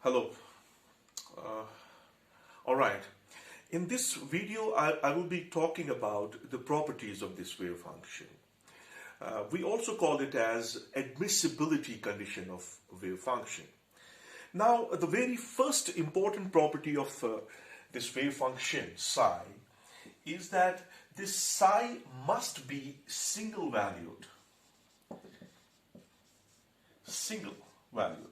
Hello. All right. In this video, I will be talking about the properties of this wave function. We also call it as admissibility condition of wave function. Now, the very first important property of this wave function psi is that this psi must be single valued. Single valued.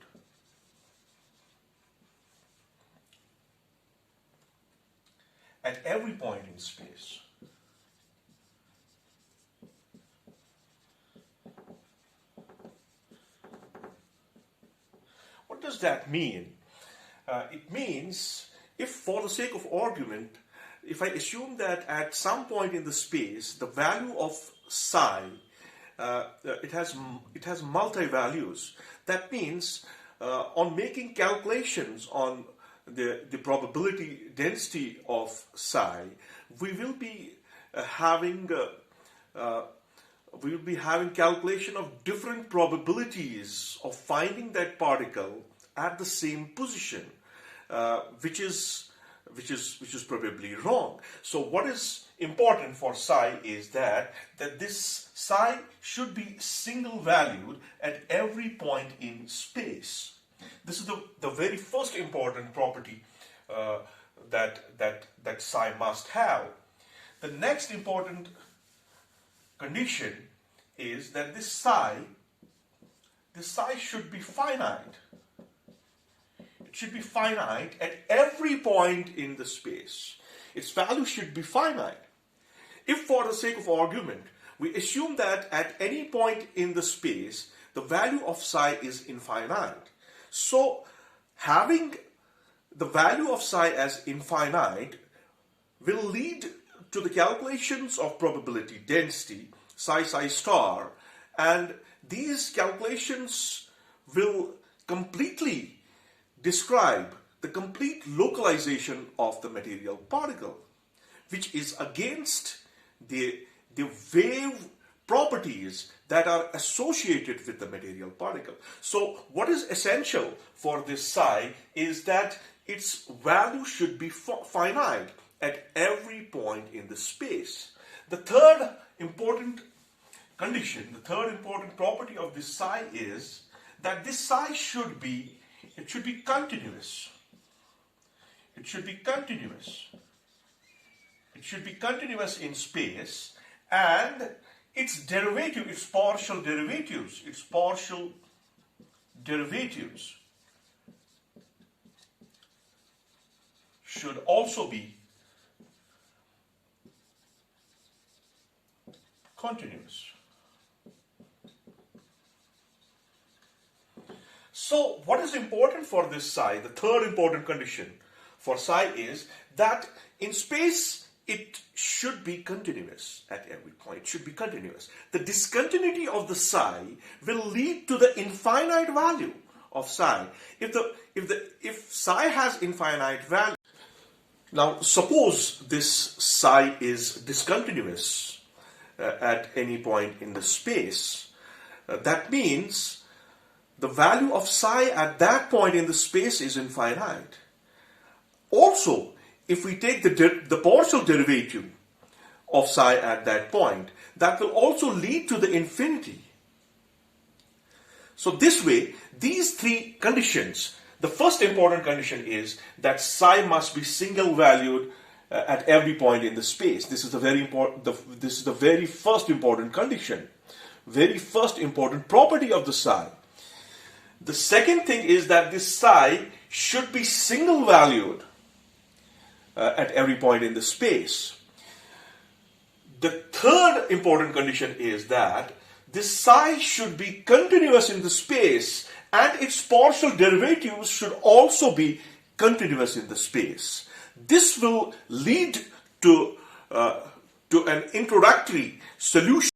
At every point in space. What does that mean? It means, if for the sake of argument, if I assume that at some point in the space, the value of psi, it has multi-values. That means on making calculations on the probability density of psi, we will be having calculation of different probabilities of finding that particle at the same position, which is probably wrong. So what is important for psi is that this psi should be single valued at every point in space. This is the very first important property that psi must have. The next important condition is that this psi should be finite. It should be finite at every point in the space. Its value should be finite. If for the sake of argument, we assume that at any point in the space, the value of psi is infinite. So, having the value of psi as infinite will lead to the calculations of probability density, psi star, and these calculations will completely describe the complete localization of the material particle, which is against the wave properties that are associated with the material particle. So what is essential for this psi is that its value should be finite at every point in the space. The third important condition, the third important property of this psi is that this psi should be continuous. It should be continuous. It should be continuous in space, and its derivative, its partial derivatives should also be continuous. So, what is important for this psi, the third important condition for psi is that in space, it should be continuous at every point. It should be continuous. The discontinuity of the psi will lead to the infinite value of psi. If psi has infinite value, now suppose this psi is discontinuous at any point in the space. That means the value of psi at that point in the space is infinite. Also, if we take the partial derivative of psi at that point, that will also lead to the infinity. So this way, these three conditions, the first important condition is that psi must be single valued at every point in the space. This is the very important. This is the very first important condition, very first important property of the psi. The second thing is that this psi should be single valued at every point in the space. The third important condition is that this psi should be continuous in the space, and its partial derivatives should also be continuous in the space. This will lead to an introductory solution